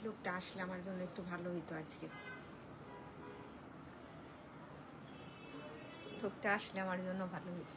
লোকটা আসলে আমার জন্য একটু ভালো হইতো আজকে। লোকটা আসলে আমার জন্য ভালো হইতো।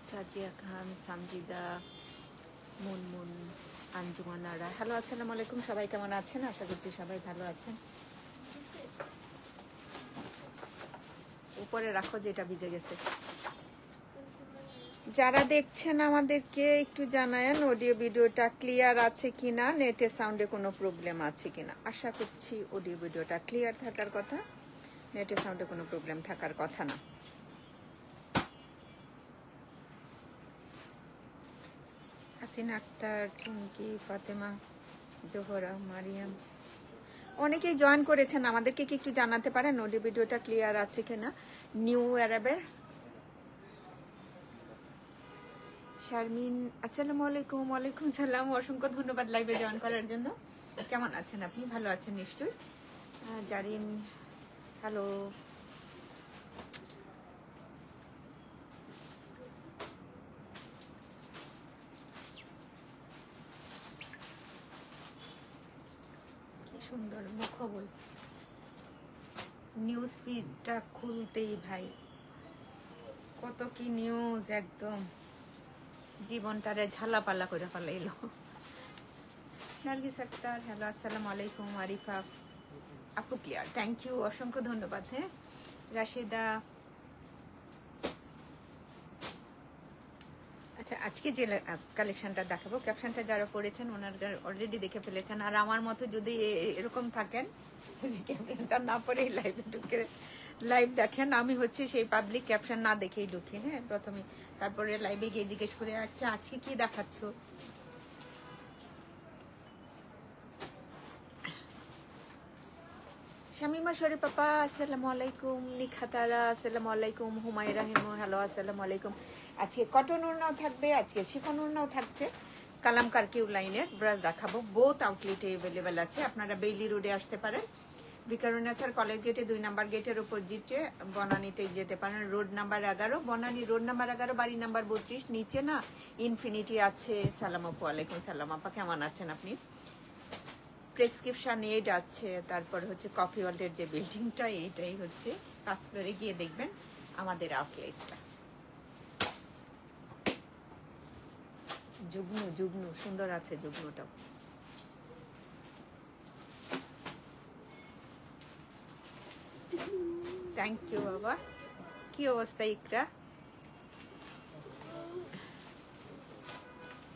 সাজিয়া খান, সামজিদা, মুনমুন, আঞ্জুমানারা, হ্যালো আসসালামু আলাইকুম। সবাই কেমন আছেন? আশা করছি সবাই ভালো আছেন। উপরে রাখো, যেটা ভিজে গেছে। যারা দেখছেন আমাদেরকে একটু জানায়েন অডিও ভিডিওটা ক্লিয়ার আছে কিনা, নেটে সাউন্ডে কোনো প্রবলেম আছে কিনা। আশা করছি অডিও ভিডিওটা ক্লিয়ার থাকার কথা, নেটে সাউন্ডে কোনো প্রবলেম থাকার কথা না। হাসিনা আক্তার, চুমকি, ফাতেমা, জোহরা, মারিয়াম, অনেকেই জয়েন করেছেন। আমাদেরকে কি একটু জানাতে পারেন অডিও ভিডিওটা ক্লিয়ার আছে কিনা? নিউ আরবের শারমিন, আসসালামু আলাইকুম। ওয়ালাইকুম সালাম, অসংখ্য ধন্যবাদ লাইভে জয়েন করার জন্য। কেমন আছেন আপনি? ভালো আছেন নিশ্চয়ই। জারিন, হ্যালো। কি সুন্দর মুখবল। নিউজ ফিডটা খুলতেই ভাই কত কি নিউজ, একদম জীবনটারে ঝালাপালা করে ফেলাইলো। নার্গিস আক্তার, হ্যালো আসসালামু আলাইকুম। আরিফা আপু ক্লিয়ার, থ্যাংক ইউ, অসংখ্য ধন্যবাদ। হ্যাঁ, রাশিদা। আচ্ছা, আজকে যে কালেকশনটা দেখাবো, ক্যাপশনটা যারা পড়েছেন ওনারা অলরেডি দেখে ফেলেছেন। আর আমার মতো যদি এরকম থাকেন যে ক্যাপশনটা না পড়ে লাইভে ঢুকে লাইভ দেখেন, আমি হচ্ছে সেই পাবলিক ক্যাপশন না দেখেই ঢুকি। হ্যাঁ, প্রথমে, তারপরে লাইভে গিয়ে জিজ্ঞেস করে আসছে আজকে কি দেখাচ্ছ। শামিমা শরীফাপা, আসসালামু আলাইকুম। নিখাতারা, আসসালামু আলাইকুম। হুমায়রা হেমো, হ্যালো আসসালামু আলাইকুম। আজকে কটন ওড়নাও থাকবে, আজকে শিফন ওড়নাও থাকছে। কালামকার কিউ লাইনের ব্রাশ দেখাবো, বোথ আউটলেটে অ্যাভেলেবেল আছে। আপনারা বেইলি রোডে আসতে পারেন, ভিকারুন্নেছার কলেজ গেটে 2 নাম্বার গেটের উপর জিটে বনানীতে যেতে পারেন। Road number 11, Banani road number 11, বাড়ি নাম্বার 32। নিচে না ইনফিনিটি আছে। সালাম আপু, আলাইকুম সালাম আপা, কেমন আছেন আপনি? প্রেসক্রিপশন এড আছে। তারপর হচ্ছে কফি ওয়ার্ল্ডের যে বিল্ডিংটা, এইটাই হচ্ছে 5 ফ্লোরে গিয়ে দেখবেন আমাদের আউটলেটটা। যুগ্ন যুগ্ন সুন্দর আছে, যুগ্নটাও। থ্যাংক ইউ বাবা। কি অবস্থা Iqra?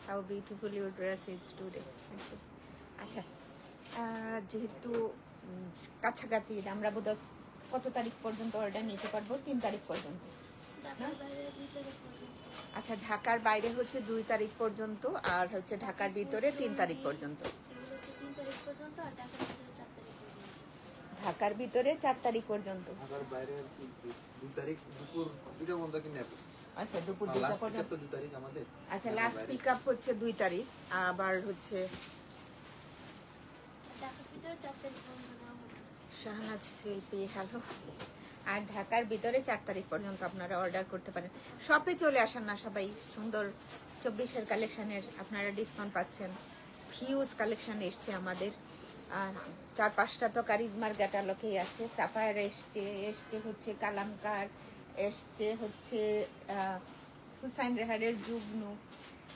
How beautiful your dress is today. আচ্ছা, যেহেতু কাছাকাছি, আমরা বোধহয় কত তারিখ পর্যন্ত অর্ডার নিতে পারবো? 3 তারিখ পর্যন্ত। আচ্ছা, ঢাকার বাইরে হচ্ছে 2 তারিখ পর্যন্ত, আর হচ্ছে ঢাকার ভিতরে 3 তারিখ পর্যন্ত। ঢাকার ভিতরে 4 তারিখ পর্যন্ত। ঢাকার বাইরে 2 তারিখ দুপুর 2টা পর্যন্ত কিনে। আচ্ছা, দুপুর 2টা পর্যন্ত 2 তারিখ আমাদের। আচ্ছা, লাস্ট পিকআপ হচ্ছে 2 তারিখ, আবার হচ্ছে ঢাকার ভিতরে 4 তারিখ পর্যন্ত। শাহনাজ শিল্পী, হ্যালো। আর ঢাকার ভিতরে 4 তারিখ পর্যন্ত আপনারা অর্ডার করতে পারেন। শপে চলে আসেন না সবাই, সুন্দর 24-এর কালেকশনের আপনারা ডিসকাউন্ট পাচ্ছেন। হিউজ কালেকশন এসছে আমাদের, 4-5টা তো কারিজমার ক্যাটালগেই আছে। সাফায়ার এসছে হচ্ছে কালামকার, এসছে হচ্ছে হুসাইন রেহারের যুগ্ন,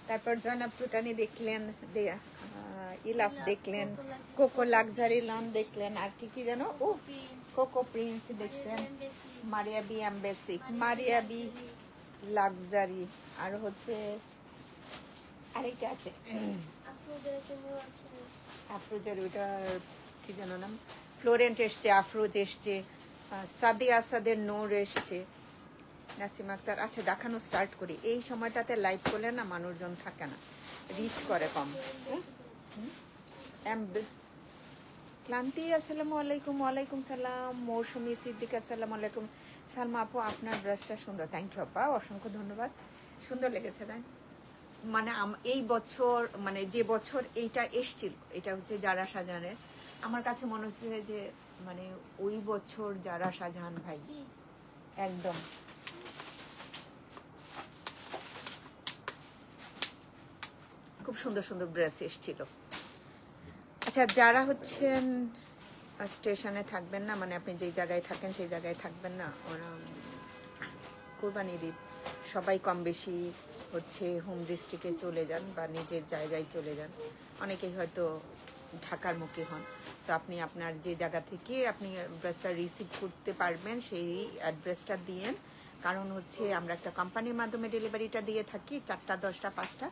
তারপর জনাব চুটানি দেখলেন, ইলাফ দেখলেন, কোকো লাক্সারি লন দেখলেন, আর কি কি যেন, ও কোকো প্রিন্স দেখছেন, Maria B embassy, Maria B luxury, আর হচ্ছে আরেকটা আছে আফরোজের, ওইটার কি যেন নাম, ফ্লোরেন্ট এসছে, আফরোজ এসছে, সাদি আসাদের নোর এসছে, নাসিম আক্তার। আচ্ছা দেখানো স্টার্ট করি। এই সময়টাতে লাইভ করলে না মানুষজন থাকে না, রিচ করে কম। ক্লান্তি আসসালামু আলাইকুম। ওয়ালাইকুম সালাম। মৌসুমি সিদ্দিক আসসালামু আলাইকুম। সালমা আপু আপনার ড্রেসটা সুন্দর। থ্যাংক ইউ আপা, অসংখ্য ধন্যবাদ। সুন্দর লেগেছে তাই। মানে এই বছর, মানে যে বছর এইটা এসছিল, এটা হচ্ছে যারা শাহজাহানের, আমার কাছে মনে হচ্ছে যে মানে ওই বছর যারা শাহজাহান ভাই একদম খুব সুন্দর সুন্দর ড্রেস এসছিল। আচ্ছা যারা হচ্ছেন স্টেশনে থাকবেন না, মানে আপনি যেই জায়গায় থাকেন সেই জায়গায় থাকবেন না, ওরা কোরবানির ঈদ সবাই কম বেশি হচ্ছে হোম ডিস্ট্রিক্টে চলে যান বা নিজের জায়গায় চলে যান। অনেকেই হয়তো ঢাকার মুখী হন। তো আপনি আপনার যে জায়গা থেকে আপনি অ্যাড্রেসটা রিসিভ করতে পারবেন সেই অ্যাড্রেসটা দিয়েন। কারণ হচ্ছে আমরা একটা কোম্পানির মাধ্যমে ডেলিভারিটা দিয়ে থাকি, 4টা 10টা 5টা,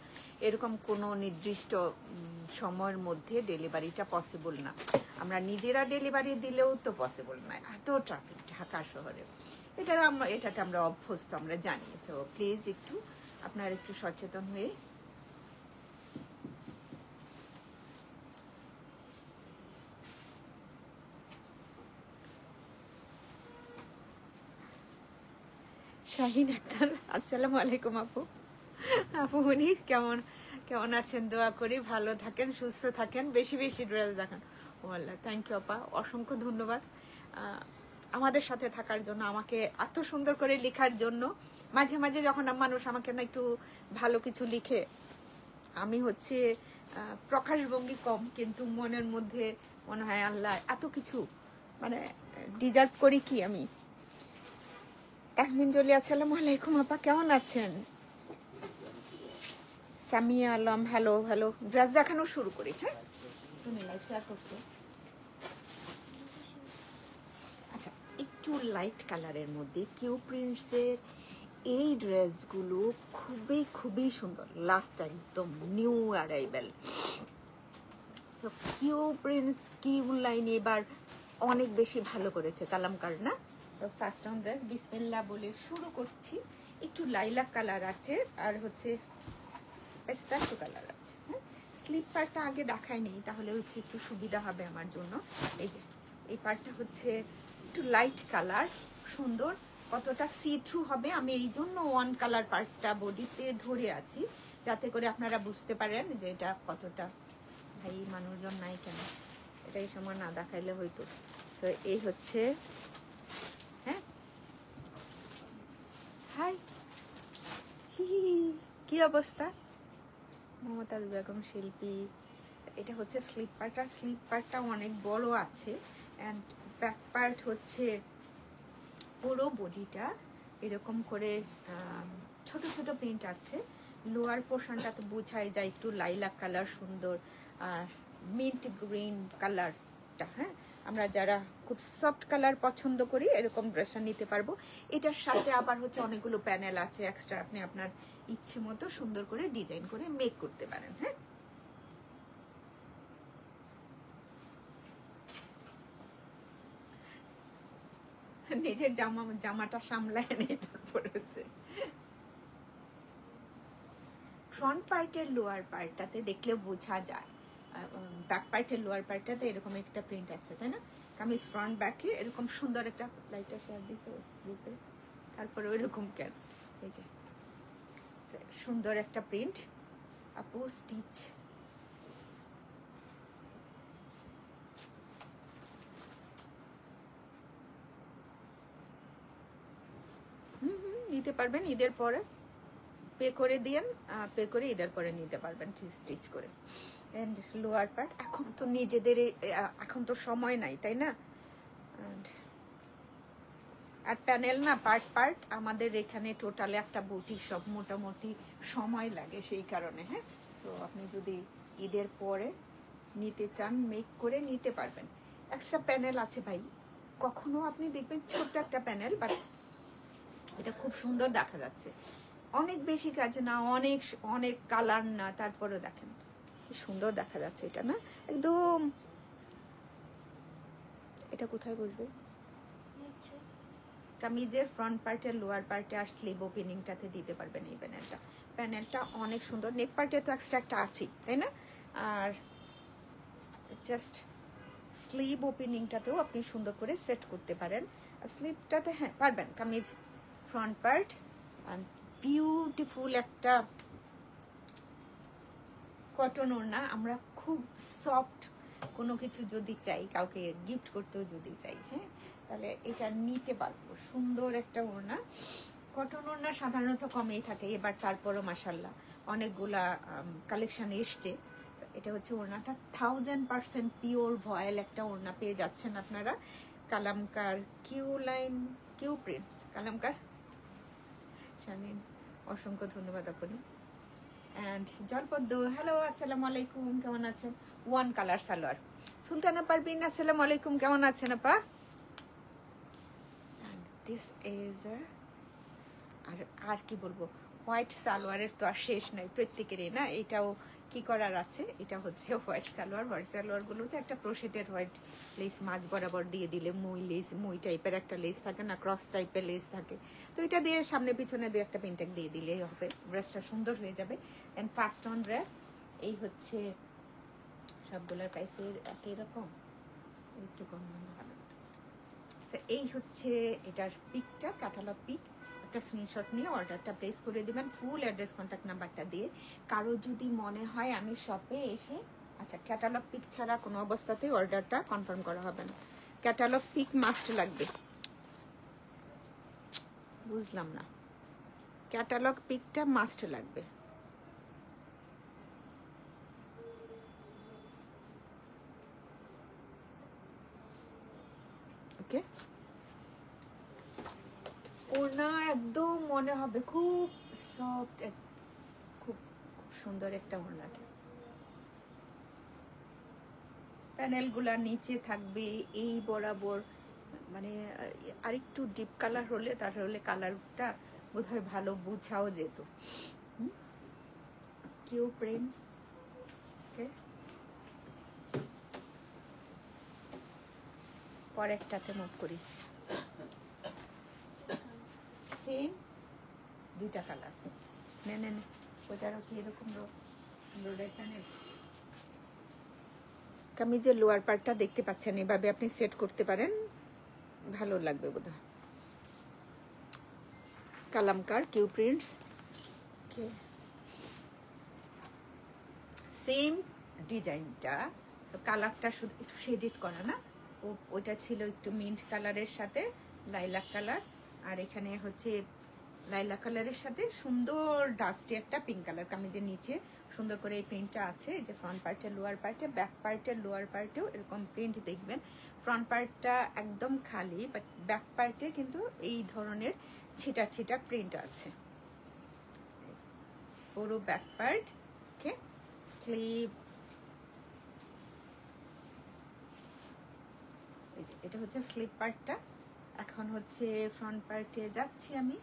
এরকম কোনো নির্দিষ্ট সময়ের মধ্যে ডেলিভারিটা পসিবল না। আমরা নিজেরা ডেলিভারি দিলেও তো পসিবল নয়, এত ট্রাফিক ঢাকা শহরে। এটাতে আমরা অভ্যস্ত, আমরা জানি। সো প্লিজ একটু আপনারা একটু সচেতন হয়ে শাহিন আক্তার আসসালামু আলাইকুম আপু। আপু উনি কেমন কেমন আছেন? দোয়া করি ভালো থাকেন, সুস্থ থাকেন, বেশি বেশি ড্রেস দেখান। ও আল্লাহ, থ্যাংক ইউ আপা, অসংখ্য ধন্যবাদ আমাদের সাথে থাকার জন্য, আমাকে এত সুন্দর করে লেখার জন্য। মাঝে মাঝে যখন মানুষ আমাকে না একটু ভালো কিছু লিখে, আমি হচ্ছে প্রকাশভঙ্গি কম, কিন্তু মনের মধ্যে মনে হয় আল্লাহ এত কিছু মানে ডিজার্ভ করি কি আমি। তাহমিন জলি আসসালামু আলাইকুম আপা, কেমন আছেন? Samia Alam hello hello. Dress দেখানো শুরু করি। হ্যাঁ তুমি লাইভ শেয়ার করছো। আচ্ছা একটু লাইট কালারের মধ্যে কিউ প্রিন্টসের এই ড্রেসগুলো খুবই খুবই সুন্দর, লাস্ট একদম new arrival. So cute prints cute line এবার অনেক বেশি ভালো করেছে কালামকার না। তো ফার্স্ট রাউন্ড ড্রেস বিসমিল্লাহ বলে শুরু করছি। একটু লাইলাক কালার আছে আর হচ্ছে পেস্তাচো কালার আছে। হ্যাঁ স্লিপ পার্টটা আগে দেখায়নি, তাহলে হচ্ছে একটু সুবিধা হবে আমার জন্য। এই যে এই পার্টটা হচ্ছে একটু লাইট কালার, সুন্দর, কতটা সি থ্রু হবে। আমি এই জন্য ওয়ান কালার পার্টটা বডিতে ধরে আছি, যাতে করে আপনারা বুঝতে পারেন যে এটা কতটা। ভাই মানুষজন নাই কেন, এটা এই সময় না দেখাইলে হয়তো। তো এই হচ্ছে, হ্যাঁ হাই কি অবস্থা মমতাজ বেগম শিল্পী। এটা হচ্ছে স্লিপ পার্টটা, স্লিপ পার্টটা অনেক বড় আছে অ্যান্ড ব্যাক পার্ট হচ্ছে পুরো বডিটা এরকম করে ছোট ছোট প্রিন্ট আছে। লোয়ার পোর্শনটা তো বোঝাই যায় একটু লাইলাক কালার, সুন্দর আর মিন্ট গ্রিন কালারটা। হ্যাঁ আমরা যারা খুব সফট কালার পছন্দ করি এরকম ড্রেসটা নিতে পারবো। এটার সাথে আবার হচ্ছে অনেকগুলো প্যানেল আছে এক্সট্রা, আপনি আপনার ইচ্ছে মতো সুন্দর করে ডিজাইন করে মেক করতে পারেন। হ্যাঁ নিজের জামাটা সামলায় নেই তারপর হচ্ছে ফ্রন্ট পার্টের লোয়ার পার্টটাতে দেখলেও বোঝা যায়, ব্যাক পার্টের লোয়ার পার্টটাতে এরকম একটা প্রিন্ট আছে তাই না। কামিজ ফ্রন্ট ব্যাকে এরকম সুন্দর একটা লাইটটা শেয়ার দিয়েছে গ্রুপে, তারপরে ওইরকম কেন এই যে সুন্দর একটা প্রিন্ট আপু স্টিচ। নিতে পারবেন ঈদের পরে, পে করে দিয়েন, পে করে ঈদের পরে নিতে পারবেন স্টিচ করে। এন্ড লোয়ার পার্ট এখন তো নিজেদের এখন তো সময় নাই তাই না। আর প্যানেল না পার্ট পার্ট, আমাদের এখানে টোটালে একটা বুটিক সব মোটামুটি সময় লাগে, সেই কারণে। হ্যাঁ, তো আপনি যদি ঈদের পরে নিতে চান মেক করে নিতে পারবেন। এক্সট্রা প্যানেল আছে ভাই, কখনো আপনি দেখবেন ছোট্ট একটা প্যানেল, বাট এটা খুব সুন্দর দেখা যাচ্ছে। অনেক বেশি কাজ না, অনেক অনেক কালার না, তারপরে দেখেন কি সুন্দর দেখা যাচ্ছে এটা না একদম। এটা কোথায় বসবে? কামিজের ফ্রন্ট পার্টে, লোয়ার পার্টে আর স্লিভ ওপেনিংটাতে দিতে পারবেন এই প্যানেলটা। প্যানেলটা অনেক সুন্দর। নেক পার্টে তো এক্সট্রা একটা আছেই, তাই না? আর জাস্ট স্লিভ ওপেনিংটাতেও আপনি সুন্দর করে সেট করতে পারেন। আর স্লিভটাতে হ্যাঁ পারবেন। Kameez front part and beautiful একটা কটন ওড়না। আমরা খুব সফট কোনো কিছু যদি চাই, কাউকে গিফট করতেও যদি চাই, হ্যাঁ, তাহলে এটা নিতে পারবো। সুন্দর একটা ওড়না। কটন ওড়না সাধারণত কমেই থাকে, এবার তারপরও মাশাল্লাহ অনেকগুলা কালেকশন এসছে। এটা হচ্ছে ওড়নাটা 1000% পিওর ভয়েল একটা ওড়না পেয়ে যাচ্ছেন আপনারা। কালামকার কিউ লাইন, কিউ প্রিন্টস, কালামকার শানিন, অসংখ্য ধন্যবাদ আপনি। অ্যান্ড জলপদ্ম, হ্যালো, আসসালামু আলাইকুম, কেমন আছেন? One colour salwar. সুলতানা পারবিন, আসসালামু আলাইকুম, কেমন আছেন আপা? অ্যান্ড দিস ইজ আর কি বলবো, হোয়াইট সালোয়ারের তো আর শেষ নাই প্রত্যেকেরই না। এটাও কি করার আছে, এটা হচ্ছে হোয়াইট সালোয়ার। হোয়াইট সালোয়ারগুলোতে একটা ক্রোশেটের হোয়াইট লেস মাঝ বরাবর দিয়ে দিলে, মই টাইপের একটা লেস থাকে না, ক্রস টাইপের লেস থাকে, তো এটা দিয়ে সামনে পিছনে দিয়ে একটা পিনটেক দিয়ে দিলেই হবে, ড্রেসটা সুন্দর হয়ে যাবে। And first on dress. এই হচ্ছে সবগুলোর প্রাইসের একই রকম, একটু কম ভালো। এই হচ্ছে এটার পিকটা, ক্যাটালগ পিক। একটা স্ক্রিনশট নিয়ে অর্ডারটা প্লেস করে দিবেন, ফুল অ্যাড্রেস কন্ট্যাক্ট নাম্বারটা দিয়ে। কারো যদি মনে হয় আমি শপে এসে, আচ্ছা, ক্যাটালগ পিক ছাড়া কোনো অবস্থাতেই অর্ডারটা কনফার্ম করা হবে না। ক্যাটালগ পিক মাস্ট লাগবে। বুঝলাম না, ক্যাটালগ পিকটা মাস্ট লাগবে। ওকে, ওড়না একদম মনে হবে খুব সফট, খুব খুব সুন্দর একটা ওড়নাটা। প্যানেলগুলা নিচে থাকবে এই বরাবর, মানে আরেকটু ডিপ কালার হলে, তাহলে কালারটা বোধহয় ভালো বুঝাও যেত। কিউ প্রিন্টস, ওকে। পরেরটাতে মুভ করি, সেম দুইটা কালার। নে নে নে, ওইটারও কি এরকম রোডের প্যানেল। কামিজের লোয়ার পার্টটা দেখতে পাচ্ছেন, এভাবে আপনি সেট করতে পারেন, ভালো লাগবে বোধহয়। কালামকার কিউ প্রিন্টস, সেম ডিজাইনটা, কালারটা শুধু একটু শেডেড করা না, ওইটা ছিল একটু মিন্ট কালারের সাথে লাইলাক কালার, আর এখানে হচ্ছে লাইলাক কালারের সাথে সুন্দর ডাস্টি একটা পিঙ্ক কালার। কামিজের নিচে সুন্দর করে এই প্রিন্টটা আছে, এই যে ফ্রন্ট পার্টে, লোয়ার পার্টে, ব্যাক পার্টে, লোয়ার পার্টেও এরকম প্রিন্ট দেখবেন। ফ্রন্ট পার্টটা একদম খালি, বাট ব্যাক পার্টে কিন্তু এই ধরনের ছিটা ছিটা প্রিন্ট আছে পুরো ব্যাক পার্ট। ওকে, স্লিভ, এই যে এটা হচ্ছে স্লিভ পার্টটা। এখন হচ্ছে ফ্রন্ট পার্টে যাচ্ছি আমি।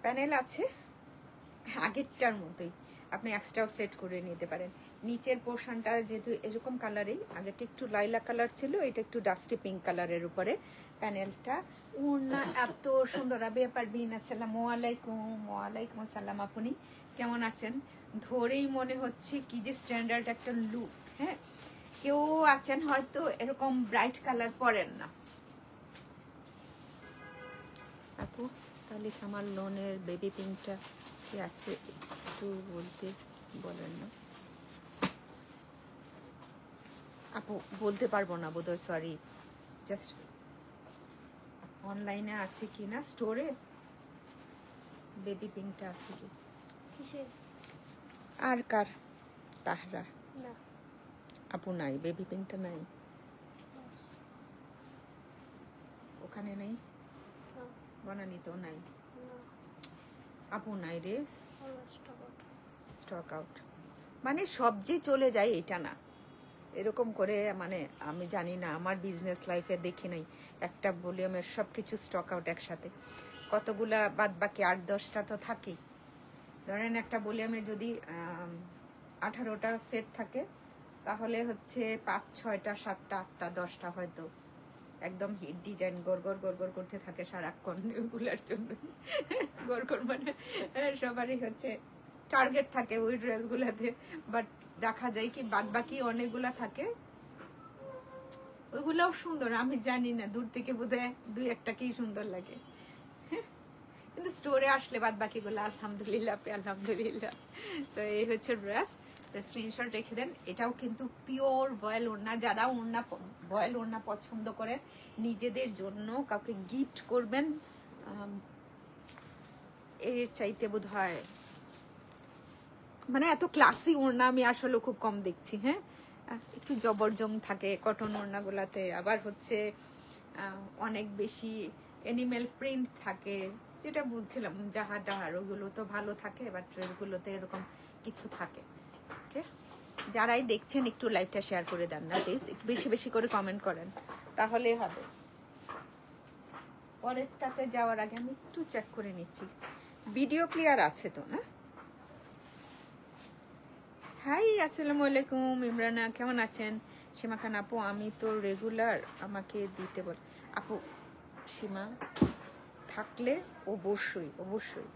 প্যানেল আছে আগেরটার মতোই, আপনি এক্সট্রাও সেট করে নিতে পারেন। নিচের পোর্শনটা যেহেতু এরকম কালারেই, আগেরটা একটু লাইলা কালার ছিল, এটা একটু ডাস্টি পিঙ্ক কালারের উপরে প্যানেলটা। ওড়না এত সুন্দর। আবে পারবিন, আসসালামু আলাইকুম। ওয়ালাইকুম আসসালাম, আপনি কেমন আছেন? ধরেই মনে হচ্ছে কি যে স্ট্যান্ডার্ড একটা লুক। হ্যাঁ, কেউ আছেন হয়তো এরকম ব্রাইট কালার পরেন না। আপু তাহলে আমার লোনের বেবি পিঙ্কটা কি আছে একটু বলতে বলেন না। আপু বলতে পারবো না বোধহয়, সরি। জাস্ট অনলাইনে আছে কি না, স্টোরে বেবি পিঙ্কটা আছে কি? কিসে? আর কার? তাহরা আপু নাই, বেবি পিঙ্কটা নাই, ওখানে নেই, বনানীতেও নাই, আপু নাই রে, স্টক আউট। মানে সব যে চলে যায় এটা না, এরকম করে মানে আমি জানি না, আমার বিজনেস লাইফে দেখি নাই একটা ভলিউমের সব কিছু স্টক আউট একসাথে। কতগুলা বাদ বাকি 8-10টা তো থাকি। ধরেন একটা ভলিউমে যদি 18টা সেট থাকে, তাহলে হচ্ছে 5, 6টা, 7টা, 8টা, 10টা হয়তো একদম হিট ডিজাইন গড় করতে থাকে সারাক্ষণ। ওগুলার জন্য গড় মানে সবারই হচ্ছে টার্গেট থাকে ওই ড্রেসগুলাতে, বাট দেখা যায় কি বাদ বাকি অনেকগুলা থাকে, ওইগুলাও সুন্দর। আমি জানি না, দূর থেকে বোধহয় 2-1টাকেই সুন্দর লাগে, কিন্তু স্টোরে আসলে বাদ বাকিগুলো আলহামদুলিল্লাহ আলহামদুলিল্লাহ। তো এই হচ্ছে ড্রেস, স্ক্রিনশট রেখে দেন। এটাও কিন্তু পিওর ভয়েল ওড়না। যারা ওড়না ভয়েল ওড়না পছন্দ করেন, নিজেদের জন্য কাউকে গিফট করবেন, এর চাইতে বোধ হয় মানে এত ক্লাসি ওড়না আমি আসলে খুব কম দেখছি। হ্যাঁ, একটু জবরজং থাকে কটন ওড়নাগুলাতে, আবার হচ্ছে অনেক বেশি এনিমেল প্রিন্ট থাকে, যেটা বলছিলাম জাহার ডাহার, ওগুলো তো ভালো থাকে, বাট ড্রেসগুলোতে এরকম কিছু থাকে। ওকে, যারাই দেখছেন একটু লাইভটা শেয়ার করে দেন না প্লিজ, একটু বেশি বেশি করে কমেন্ট করেন, তাহলে হবে। পরেরটাতে যাওয়ার আগে আমি একটু চেক করে নিচ্ছি ভিডিও ক্লিয়ার আছে তো না। হাই, আসসালামু আলাইকুম ইমরানা, কেমন আছেন? সীমা খান আপু, আমি তো রেগুলার, আমাকে দিতে বল। আপু সীমা থাকলে অবশ্যই অবশ্যই,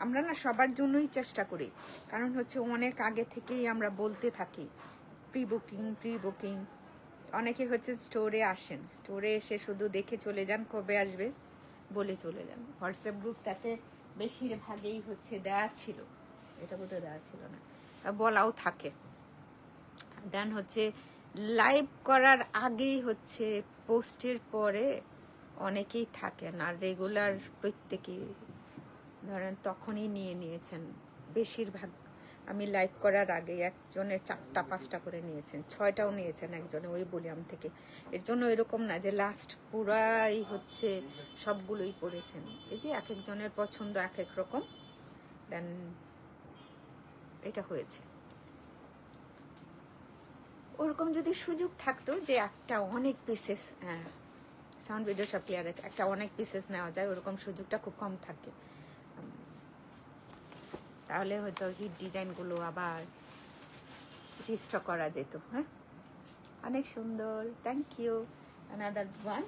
আমরা না সবার জন্যই চেষ্টা করি, কারণ হচ্ছে অনেক আগে থেকেই আমরা বলতে থাকি প্রি বুকিং। অনেকে হচ্ছে স্টোরে আসেন, স্টোরে এসে শুধু দেখে চলে যান, কবে আসবে বলে চলে যান। হোয়াটসঅ্যাপ গ্রুপটাতে বেশিরভাগেই হচ্ছে দেয়া ছিল, এটা বোধহয় দেওয়া ছিল না, বলাও থাকে। দেন হচ্ছে লাইভ করার আগেই হচ্ছে পোস্টের পরে অনেকেই থাকেন, আর রেগুলার প্রত্যেকেই ধরেন তখনই নিয়েছেন বেশিরভাগ। আমি লাইভ করার আগে একজনে 4টা-5টা করে নিয়েছেন, 6টাও নিয়েছেন একজনে ওই ভলিউম থেকে। এর জন্য এরকম না যে লাস্ট পুরাই হচ্ছে সবগুলোই করেছেন, এই যে এক একজনের পছন্দ এক এক রকম, দেন এটা হয়েছে। ওরকম যদি সুযোগ থাকতো যে একটা অনেক পিসেস, সাউন্ড ভিডিও সব ক্লিয়ার আছে, একটা অনেক পিসেস নেওয়া যায়, ওরকম সুযোগটা খুব কম থাকে, তাহলে হয়তো হিট ডিজাইনগুলো আবার রিস্টক করা যেত। হ্যাঁ, অনেক সুন্দর, থ্যাংক ইউ। Another one.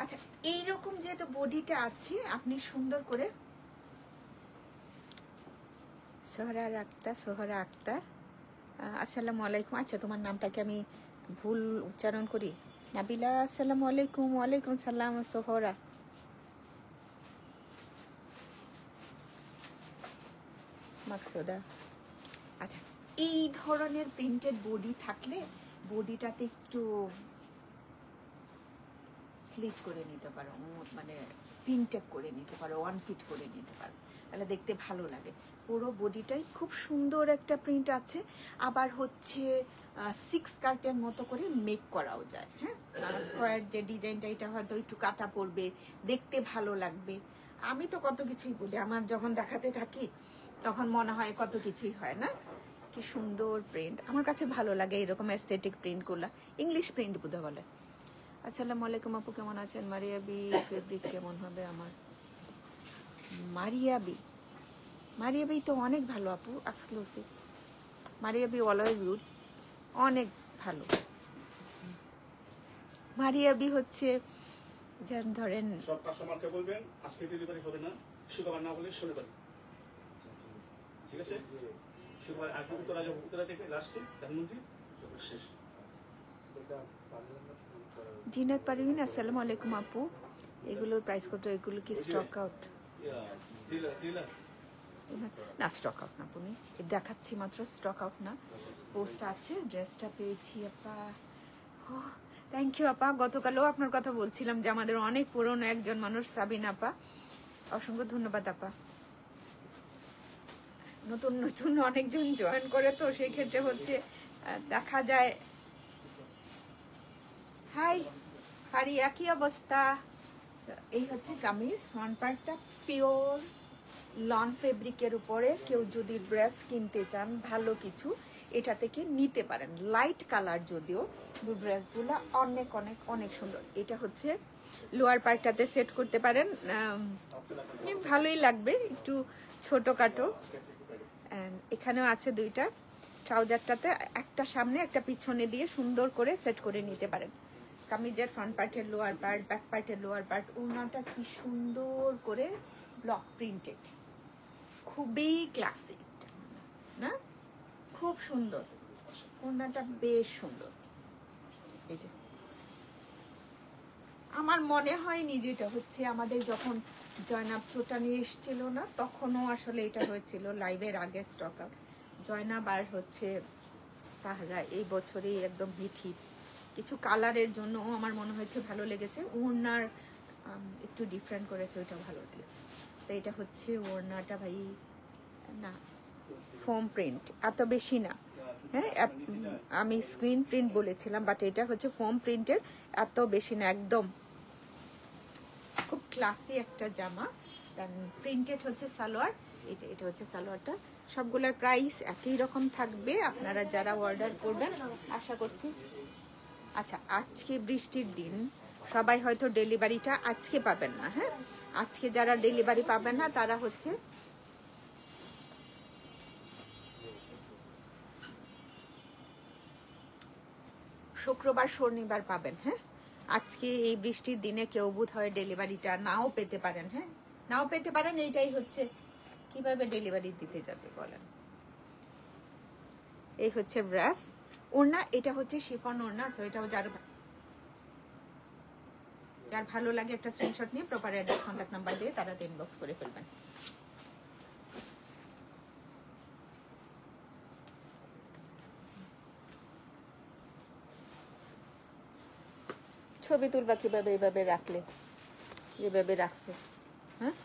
আচ্ছা, এইরকম যেহেতু বডিটা আছে, আপনি সুন্দর করে সোহরা আক্তার, আসসালামু আলাইকুম। আচ্ছা, তোমার নামটাকে আমি ভুল উচ্চারণ করি, নাবিলা, আসসালামু আলাইকুম। ওয়ালাইকুম সালাম সোহরা। মাকসুদা। আচ্ছা, এই ধরনের প্রিন্টেড বডি থাকলে বডিটাতে একটু স্লিট করে নিতে পারো, মানে পিনটেপ করে নিতে পারো, 1 ফিট করে নিতে পারো, তাহলে দেখতে ভালো লাগে। পুরো বডিটাই খুব সুন্দর একটা প্রিন্ট আছে, আবার হচ্ছে 6 কার্টের মতো করে মেক করাও যায়। হ্যাঁ, স্কোয়ার যে ডিজাইনটা, এটা হয়তো একটু কাটা পড়বে, দেখতে ভালো লাগবে। আমি তো কত কিছুই বলি, আমার যখন দেখাতে থাকি তখন মনে হয় কত কিছুই হয় না। কি সুন্দর প্রিন্ট, আমার কাছে ভালো লাগে এরকম এস্থেটিক প্রিন্টগুলো, ইংলিশ প্রিন্ট বোধ বলে। আসসালামু আলাইকুম আপু, কেমন আছেন? মারিয়াবি ফেব্রিক কেমন হবে আমার? মারিয়াবি তো অনেক ভালো আপু, এক্সক্লুসিভ। মারিয়াবি অলওয়েজ গুড, অনেক ভালো। মারিয়াবি হচ্ছে যেন ধরেন, সব কাস্টমারকে বলবেন আজকে ডেলিভারি হবে না, শুক্রবার না হলে শনিবার, ঠিক আছে? শুক্রবার আগে উত্তরা থেকে আসছি ধানমন্ত্রী শেষ। জিনাত পারভিন, আসসালামু আলাইকুম আপু, এগুলোর প্রাইস কত? এগুলো কি স্টক আউট? না, স্টক আউট না আপনি, দেখাচ্ছি মাত্র, স্টক আউট না, পোস্ট আছে। ড্রেসটা পেয়েছি আপা, থ্যাংক ইউ আপা। গতকালও আপনার কথা বলছিলাম যে আমাদের অনেক পুরনো একজন মানুষ সাবিনা আপা, অসংখ্য ধন্যবাদ আপা। নতুন নতুন অনেকজন জয়েন করে, তো সেই ক্ষেত্রে হচ্ছে দেখা যায়। হাই হারিয়া, কি অবস্থা? এই হচ্ছে কামিজ, ফ্রন্ট পার্টটা পিওর লন ফেব্রিকের উপরে। কেউ যদি ড্রেস কিনতে চান ভালো কিছু, এটা থেকে নিতে পারেন। লাইট কালার যদিও, ড্রেসগুলো অনেক অনেক অনেক সুন্দর। এটা হচ্ছে লোয়ার পার্টটাতে সেট করতে পারেন, ভালোই লাগবে, একটু ছোটখাটো। এখানেও আছে দুইটা। ট্রাউজারটাতে একটা সামনে একটা পিছনে দিয়ে সুন্দর করে সেট করে নিতে পারেন। কামিজের ফ্রন্ট পার্টের লোয়ার পার্ট, ব্যাক পার্টের লোয়ার পার্ট, ওড়নাটা কি সুন্দর করে ব্লক প্রিন্টেড, খুবই ক্লাসিক না? খুব সুন্দর, ওড়নাটা বেশ সুন্দর। এই যে আমার মনে হয়নি যেটা হচ্ছে আমাদের যখন জয়নাব চোটানি এসেছিল না, তখনও আসলে এটা হয়েছিল লাইভের আগে স্টক আউট। জয়নাব আর হচ্ছে সাহারা এই বছরই একদম হিট হিট। কিছু কালারের জন্য আমার মনে হয়েছে ভালো লেগেছে, ওড়নার একটু ডিফারেন্ট করেছে, ওইটা ভালো লেগেছে। তো এটা হচ্ছে ওড়নাটা ভাই, না ফোম প্রিন্ট, এত বেশি না। হ্যাঁ, আমি স্ক্রিন প্রিন্ট বলেছিলাম, বাট এটা হচ্ছে ফোম প্রিন্টের, এত বেশি না, একদম খুব ক্লাসি একটা জামা। দেন প্রিন্টেড হচ্ছে সালোয়ার। এই যে এটা হচ্ছে সালোয়ারটা। সবগুলোর প্রাইস একই রকম থাকবে, আপনারা যারা অর্ডার করবেন আশা করছি। আচ্ছা, আজকে বৃষ্টির দিন, সবাই হয়তো ডেলিভারিটা আজকে পাবেন না। হ্যাঁ, আজকে যারা ডেলিভারি পাবেন না তারা হচ্ছে শুক্রবার শনিবার পাবেন। হ্যাঁ, আজকে এই বৃষ্টির দিনে কেউ বোধ হয় ডেলিভারিটা নাও পেতে পারেন। হ্যাঁ, নাও পেতে পারেন। এইটাই হচ্ছে, কিভাবে ডেলিভারি দিতে যাবে বলেন। এই হচ্ছে ব্রাশ ওড়না, এটা হচ্ছে শিফন ওড়না। সো এটাও যার ভালো লাগে একটা স্ক্রিনশট নিয়ে প্রপার অ্যাড্রেস কন্ট্যাক্ট নাম্বার দিয়ে তারা ইনবক্স করে ফেলবেন। ছবি তুলবা কিভাবে, এইভাবে রাখলে, যেভাবে রাখছে। হ্যাঁ,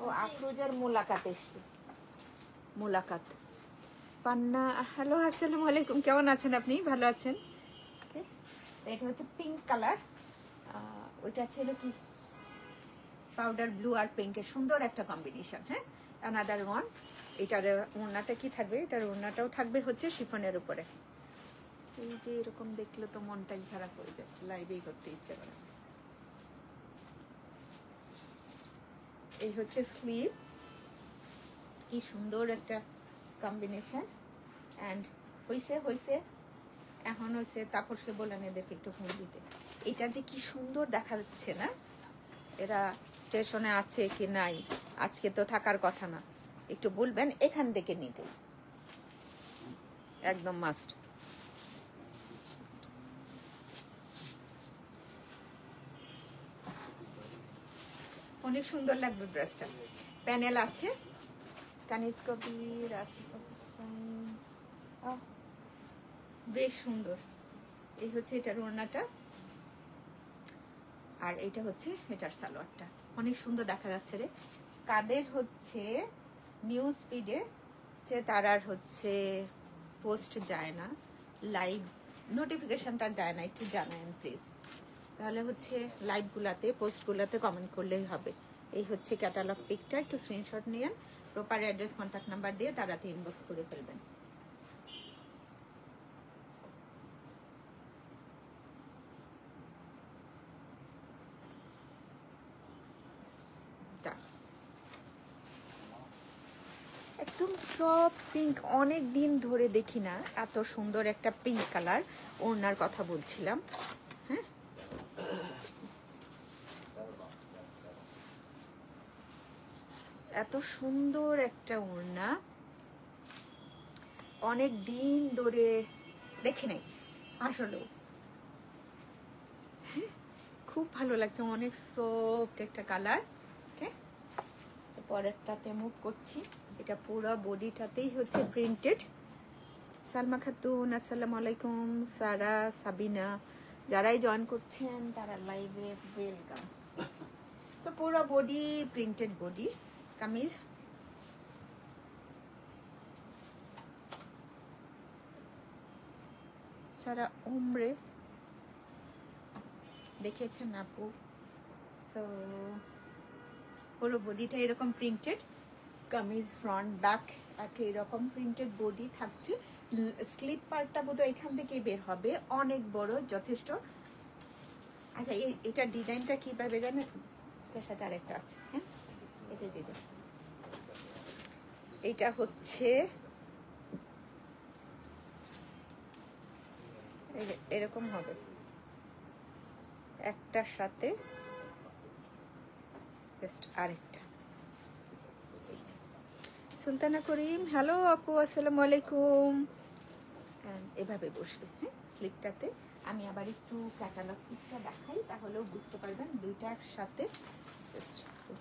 ও আফরোজার মোলাকাত এসছে, মোলাকাত পান্না। হ্যালো, আসসালামু আলাইকুম, কেমন আছেন আপনি? ভালো আছেন? এটা হচ্ছে পিঙ্ক কালার, ওইটা ছিল কি পাউডার ব্লু আর পিঙ্কের সুন্দর একটা কম্বিনেশন। হ্যাঁ, অ্যানাদার ওয়ান। এটার ওড়নাটা কি থাকবে? এটার ওড়নাটাও থাকবে হচ্ছে শিফনের উপরে। এই যে এরকম দেখলে তো মনটাই খারাপ হয়ে যায়, লাইভেই করতে ইচ্ছে করে। এই হচ্ছে স্লিভ, কি সুন্দর একটা কম্বিনেশন। অ্যান্ড হইছে এখন হয়েছে। তাপসকে বললাম এদেরকে একটু ফোন দিতে। এটা যে কি সুন্দর দেখা যাচ্ছে না, এরা স্টেশনে আছে কি নাই, আজকে তো থাকার কথা না, একটু বলবেন এখান থেকে নিতে, একদম মাস্ট। অনেক সুন্দর লাগবে ড্রেসটা। প্যানেল আছে, কানিজ কবির, আসিফ হোসেন, বেশ সুন্দর। এই হচ্ছে এটার ওড়নাটা, আর এটা হচ্ছে এটার সালোয়ারটা। অনেক সুন্দর দেখা যাচ্ছে রে। কাদের হচ্ছে নিউজ ফিডে যে তার আর হচ্ছে পোস্ট যায় না, লাইভ নোটিফিকেশনটা যায় না, একটু জানায়েন প্লিজ। তাহলে হচ্ছে লাইভগুলাতে, পোস্টগুলাতে কমেন্ট করলেই হবে। এই হচ্ছে ক্যাটালগ পিকটা, একটু স্ক্রিনশট নিয়ে প্রপার অ্যাড্রেস কন্ট্যাক্ট নাম্বার দিয়ে তারাতে ইনবক্স করে ফেলবেন। একদম সফট পিঙ্ক, অনেক দিন ধরে দেখি না এত সুন্দর একটা পিঙ্ক কালার ওড়নার কথা বলছিলাম। হ্যাঁ, এত সুন্দর একটা ওড়না অনেক দিন ধরে দেখি নাই আসলেও। খুব ভালো লাগছে, অনেক সফট একটা কালার। ওকে, পরেরটাতে মুভ করছি। এটা পুরো বডিটাতেই হচ্ছে প্রিন্টেড। সালমা খাতুন, আসসালামু আলাইকুম। সারা, সাবিনা, যারাই জয়েন করছেন তারা লাইভে ওয়েলকাম। তো পুরো বডি প্রিন্টেড বডি কামিজ। সারা উমরে দেখেছেন আপু। সো পুরো বডিটা এরকম প্রিন্টেড, কামিজ ফ্রন্ট ব্যাক একই রকম প্রিন্টেড বডি থাকছে। স্লিপ পার্টটা বোধহয় এখান থেকে বের হবে, অনেক বড় যথেষ্ট। আচ্ছা এটার ডিজাইনটা কিভাবে জানেন? এটার সাথে আরেকটা আছে, হ্যাঁ এটা হচ্ছে এরকম হবে, একটার সাথে জাস্ট আরেকটা। সুলতানা করিম, হ্যালো আপু, আসসালামু আলাইকুম। এভাবে বসবে, হ্যাঁ স্লিপটাতে। আমি আবার একটু ক্যাটালগ পিকটা দেখাই, তাহলেও বুঝতে পারবেন। দুইটা একসাথে জাস্ট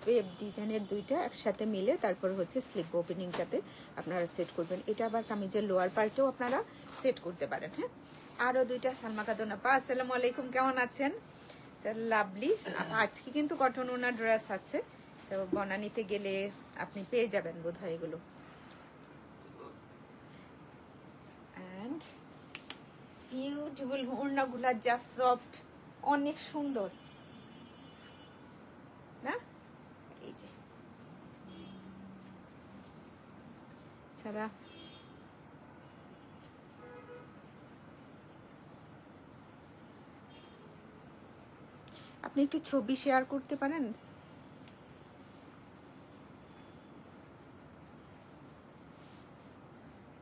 ওয়েব ডিজাইনের দুইটা একসাথে মিলে তারপর হচ্ছে স্লিপ ওপেনিংটাতে আপনারা সেট করবেন। এটা আবার কামিজের লোয়ার পার্টেও আপনারা সেট করতে পারেন। হ্যাঁ আরও দুইটা। সালমা খাতুন আপা, আসসালামু আলাইকুম, কেমন আছেন? লাভলি। আজকে কিন্তু কটন ওনার ড্রেস আছে, তো বনানীতে গেলে আপনি পেয়ে যাবেন বোধহয় এগুলো। অ্যান্ড বিউটিফুল ওড়নাগুলা, জাস্ট সফট, অনেক সুন্দর না? এই যে সারা আপনি একটু ছবি শেয়ার করতে পারেন?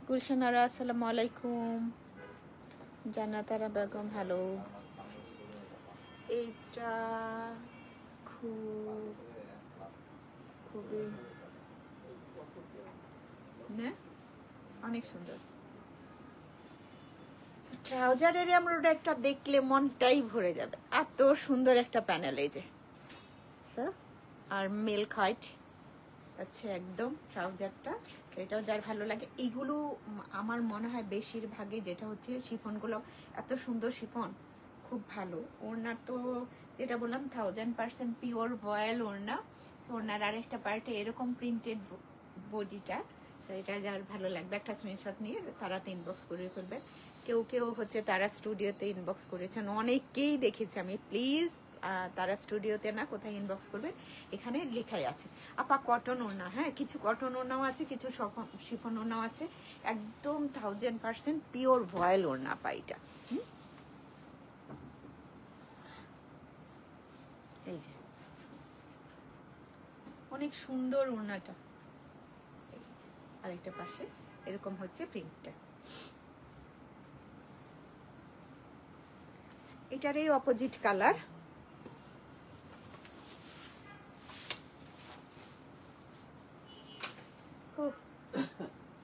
গুলশানারা, আসসালামু আলাইকুম। জান্নাতারা বেগম, হ্যালো। এইটা খুবই না, অনেক সুন্দর। ট্রাউজারের আমরা একটা দেখলে মনটাই ভরে যাবে, এত সুন্দর একটা প্যানেল। এই যে আর মিল্ক হোয়াইট আছে একদম ট্রাউজারটা, সেটাও যার ভালো লাগে। এইগুলো আমার মনে হয় বেশিরভাগে যেটা হচ্ছে শিফনগুলো এত সুন্দর শিফন, খুব ভালো। ওড়নার তো যেটা বললাম 1000% পিওর ভয়েল ওড়না। ওড়নার আরেকটা পার্টে এরকম প্রিন্টেড বডিটা, তো এটা যার ভালো লাগবে একটা স্ক্রিনশট নিয়ে তারাতে ইনবক্স করে ফেলবে। কেউ হচ্ছে তারা স্টুডিওতে ইনবক্স করেছেন, অনেককেই দেখেছি আমি। প্লিজ তারা স্টুডিওতে না, কোথায় ইনবক্স করবে এখানে লেখাই আছে। আপা কটন ওড়না, হ্যাঁ কিছু কটন ওড়নাও আছে, কিছু শিফন ওড়নাও আছে। একদম 1000% পিওর ভয়েল ওড়না আপা এটা। এই যে অনেক সুন্দর ওড়নাটা। আরেকটা পাশে এরকম হচ্ছে প্রিন্টটা। এটার এই opposite colour.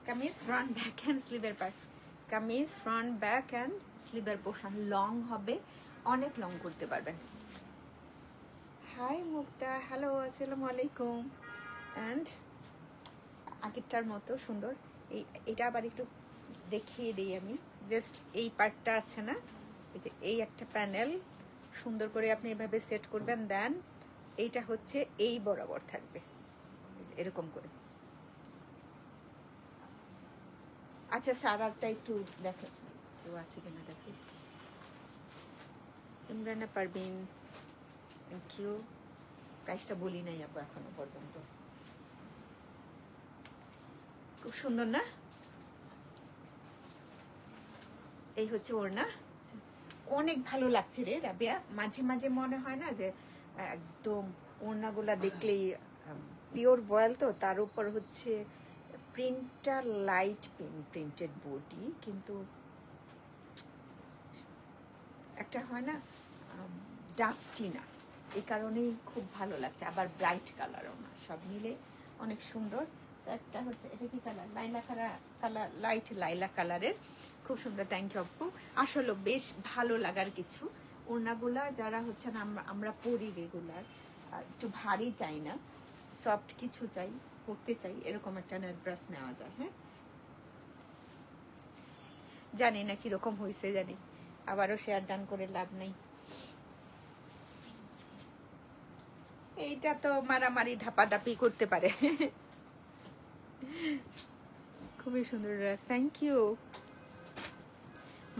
Kameez front back and স্লিভের part, kameez front back and স্লিভের পোর্শন লং হবে, অনেক লং করতে পারবেন। হাই মুক্তা, হ্যালো, আসসালামু আলাইকুম। অ্যান্ড আগেরটার মতো সুন্দর। এটা আবার একটু দেখিয়ে দিই আমি, জাস্ট এই পার্টটা আছে না, এই যে এই একটা প্যানেল সুন্দর করে আপনি এভাবে সেট করবেন, দেন এইটা হচ্ছে এই বরাবর থাকবে এরকম করে। আচ্ছা সারাটা একটু দেখেন কেউ আছে কিনা দেখি। Imrana Parvin, thank you. প্রাইসটা বলি নাই আপু এখনো পর্যন্ত। খুব সুন্দর না? এই হচ্ছে ওড়না, অনেক ভালো লাগছে রে রাবিয়া। মাঝে মাঝে মনে হয় না যে একদম ওড়নাগুলা দেখলেই পিওর ভয়েল, তো তার উপর হচ্ছে প্রিন্টটা লাইট প্রিন্টেড বডি, কিন্তু একটা হয় না ডাস্টি না, এই কারণেই খুব ভালো লাগছে। আবার ব্রাইট কালারও না, সব মিলে অনেক সুন্দর। একটা হচ্ছে এটা কি কালার, লাইলা কালার, লাইট লাইলা কালারের, খুব সুন্দর। থ্যাংক ইউ আপু। আসলে বেশ ভালো লাগার কিছু ওড়নাগুলা যারা হচ্ছে না আমরা পরি রেগুলার, একটু ভারী চাই না, সফট কিছু চাই, পরতে চাই, এরকম একটা ড্রেস নেওয়া যায়। হ্যাঁ জানি না কিরকম হয়েছে, জানি আবারও শেয়ার ডান করে লাভ নাই। এইটা তো মারামারি ধাপাধাপি করতে পারে। খুবই সুন্দর dress, thank you.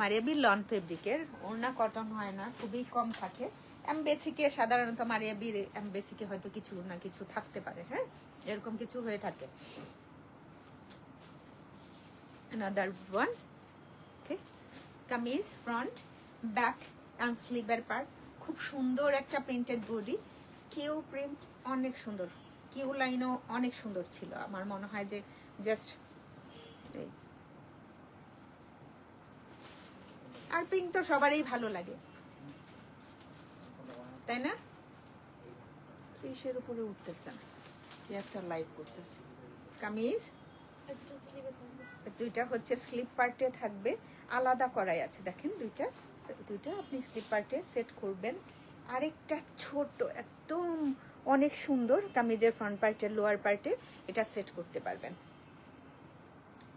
Maria B loan ফেব্রিকের, ওড়না কটন হয় না, খুবই কম থাকে। এমবেসিকে সাধারণত মারিয়াবির এমবেসিকে হয়তো কিছু না কিছু থাকতে পারে, হ্যাঁ এরকম কিছু হয়ে থাকে। another one, okay, kameez front back and স্লিভের পার্ট, খুব সুন্দর একটা প্রিন্টেড বডি, কিউ প্রিন্ট অনেক সুন্দর, কিউ লাইনও অনেক সুন্দর ছিল। আমার মনে হয় যে জাস্ট এই, আর পিঙ্ক তো সবারই ভালো লাগে, তাই না? 30-এর উপরে উঠতেছে না, কি একটা লাইক করতেছে। কামিজ দুইটা হচ্ছে স্লিপ পার্টে থাকবে, আলাদা করাই আছে, দেখেন দুইটা দুইটা আপনি স্লিপ পার্টে সেট করবেন। আরেকটা ছোট একদম অনেক সুন্দর কামিজের ফ্রন্ট পার্টে লোয়ার পার্টে এটা সেট করতে পারবেন।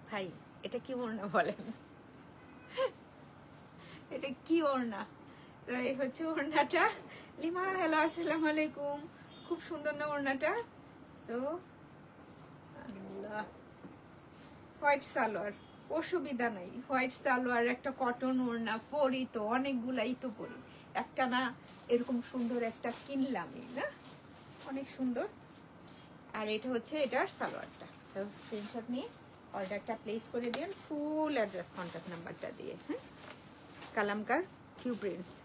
ভাই এটা কি ওড়না বলেন, এটা কি ওড়না? তো এই হচ্ছে ওড়নাটা। লিমা হ্যালো, আসসালামু আলাইকুম, খুব সুন্দর না ওড়নাটা? সো আল্লাহ, হোয়াইট সালোয়ার, অসুবিধা নাই, হোয়াইট সালোয়ার একটা কটন ওড়না পরি তো অনেকগুলাই তো পরি, একটা না এরকম সুন্দর একটা কিনলামই না, অনেক সুন্দর। আর এটা হচ্ছে এটার সালোয়ারটা। সো স্ক্রিনশট নিয়ে অর্ডারটা প্লেস করে দিন ফুল অ্যাড্রেস কন্ট্যাক্ট নাম্বারটা দিয়ে। হ্যাঁ, কালামকার কিউ প্রিন্টস।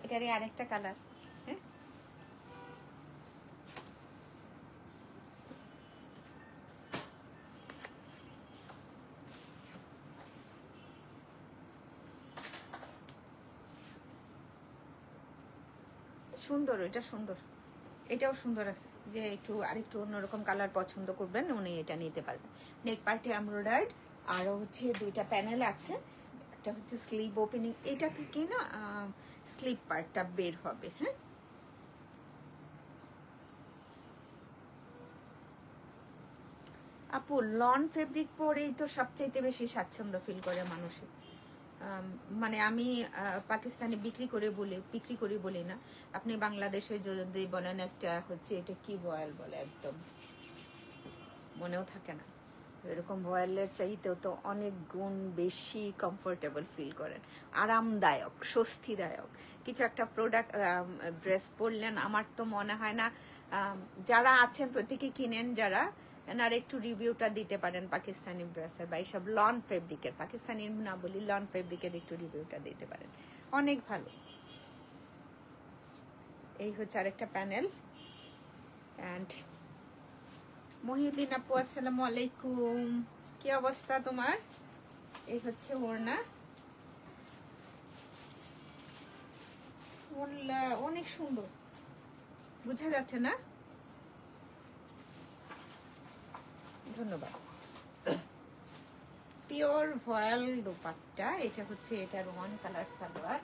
এটারই আরেকটা কালার। হ্যাঁ, সুন্দর, এটা সুন্দর, এটাও সুন্দর আছে। যে একটু আরেকটু অন্যরকম কালার পছন্দ করবেন উনি এটা নিতে পারবেন। নেক পার্টে এমব্রয়ডার্ড, আরও হচ্ছে দুইটা প্যানেল আছে, একটা হচ্ছে স্লিভ ওপেনিং, এটা থেকে না স্লিভ পার্টটা বের হবে। হ্যাঁ, আপু লন ফেব্রিক পরেই তো সবচাইতে বেশি স্বাচ্ছন্দ্য ফিল করে মানুষের। মানে আমি পাকিস্তানি বিক্রি করি বলি না, আপনি বাংলাদেশের যদি বলেন একটা হচ্ছে এটা কি বয়েল বলে, একদম মনেও থাকে না, এরকম বয়েলের চাইতেও তো অনেক গুণ বেশি কমফোর্টেবল ফিল করেন, আরামদায়ক, স্বস্তিদায়ক কিছু একটা প্রোডাক্ট ড্রেস পরলেন। আমার তো মনে হয় না যারা আছেন প্রত্যেকে কিনেন, যারা আর একটু রিভিউটা দিতে পারেন পাকিস্তানি ড্রেসের বা এইসব লন ফেব্রিকের, পাকিস্তানি না বলি লন ফেব্রিকের একটু রিভিউটা দিতে পারেন, অনেক ভালো। এই হচ্ছে আরেকটা প্যানেল। অ্যান্ড মহিউদ্দিন আপু আসসালামু আলাইকুম, কি অবস্থা তোমার? এই হচ্ছে ওড়না, অনেক সুন্দর, বোঝা যাচ্ছে না? ধন্যবাদ। পিওর ভয়েল দোপাট্টা, এটা হচ্ছে এটার ওয়ান কালার সালোয়ার।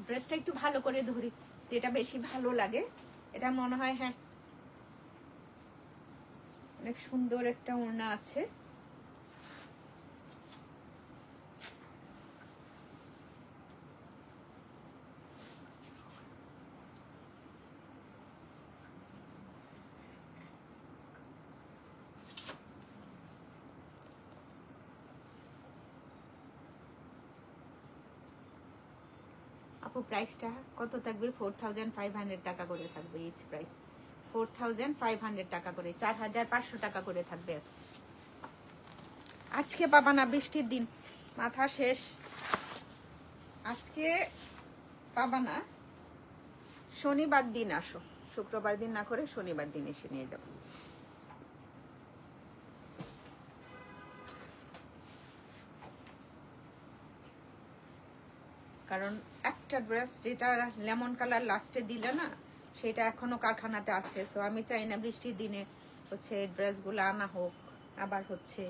ড্রেসটা একটু ভালো করে ধরি, এটা বেশি ভালো লাগে, এটা মনে হয়। হ্যাঁ, অনেক সুন্দর একটা ওড়না আছে। আপু প্রাইসটা কত থাকবে? 4500 টাকা করে থাকবে, ইচ প্রাইস 4500 টাকা করে, 4500 টাকা করে থাকবে। আজকে পাবা না, বৃষ্টির দিন, মাথা শেষ, আজকে পাবা না, শনিবার দিন আসো, শুক্রবার দিন না করে শনিবার দিন এসে নিয়ে যাবো। কারণ একটা ড্রেস যেটা লেমন কালার লাস্টে দিলে না, সেটা এখনো কারখানাতে আছে। সো আমি চাই না বৃষ্টির দিনে হচ্ছে ড্রেসগুলো আনা হোক, আবার হচ্ছে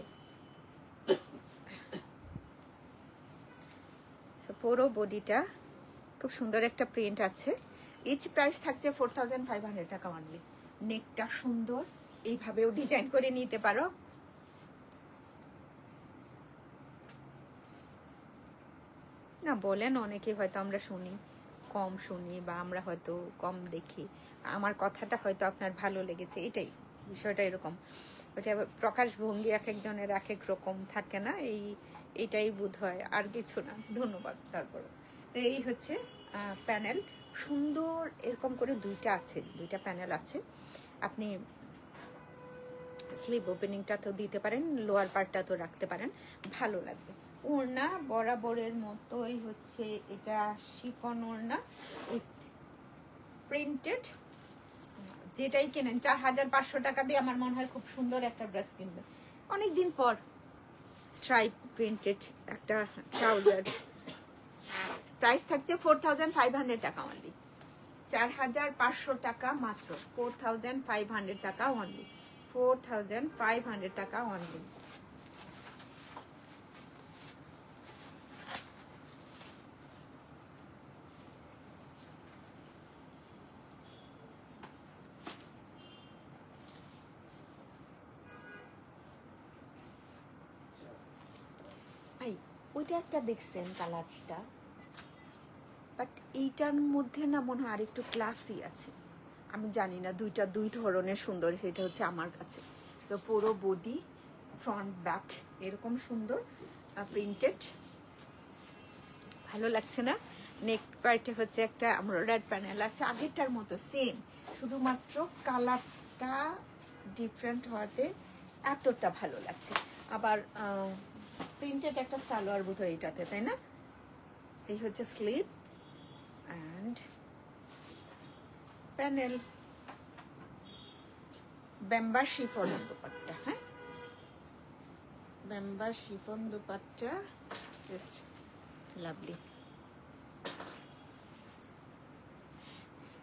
পুরো বডিটা খুব সুন্দর একটা প্রিন্ট আছে। ইচ প্রাইস থাকছে 4500 টাকা অনলি। নেকটা সুন্দর, এইভাবেও ডিজাইন করে নিতে পারো। না বলেন অনেকে, হয়তো আমরা শুনি, কম শুনি বা আমরা হয়তো কম দেখি, আমার কথাটা হয়তো আপনার ভালো লেগেছে, এটাই বিষয়টা এরকম। ওটা প্রকাশভঙ্গি এক একজনের এক এক রকম থাকে না, এইটাই বোধ হয়, আর কিছু না। ধন্যবাদ। তারপর তো এই হচ্ছে প্যানেল, সুন্দর এরকম করে দুইটা আছে, দুইটা প্যানেল আছে। আপনি স্লিভ ওপেনিংটা তো দিতে পারেন, লোয়ার পার্টটা তো রাখতে পারেন, ভালো লাগবে। ওড়না বরাবরের মতোই হচ্ছে, এটা শিফন ওড়না উইথ প্রিন্টেড। যেটাই কেনেন 4500 টাকা দিয়ে আমার মনে হয় খুব সুন্দর একটা ড্রেস কিনবে। অনেকদিন পর স্ট্রাইপ প্রিন্টেড একটা ট্রাউজার, প্রাইস থাকছে 4500 টাকা অনলি, 4500 টাকা মাত্র, 4500 টাকা অনলি, 4500 টাকা অনলি। ওইটা একটা দেখছেন কালারটা, বাট এইটার মধ্যে না মনে হয় আরেকটু ক্লাসি আছে, আমি জানি না, দুইটা দুই ধরনের সুন্দর। এটা হচ্ছে আমার কাছে তো পুরো বডি ফ্রন্ট ব্যাক এরকম সুন্দর প্রিন্টেড, ভালো লাগছে না? নেক পার্টে হচ্ছে একটা এমব্রয়ডারি প্যানেল আছে, আগেরটার মতো সেম, শুধুমাত্র কালারটা ডিফারেন্ট হওয়াতে এতটা ভালো লাগছে। আবার প্রিন্টেড একটা সালোয়ার বোধ হয় এটাতে, তাই না? এই হচ্ছে স্লিভ অ্যান্ড প্যানেল, বেম্বা শিফন দুপাট্টা, হ্যাঁ বেম্বা শিফন দুপাট্টা, জাস্ট লাভলি।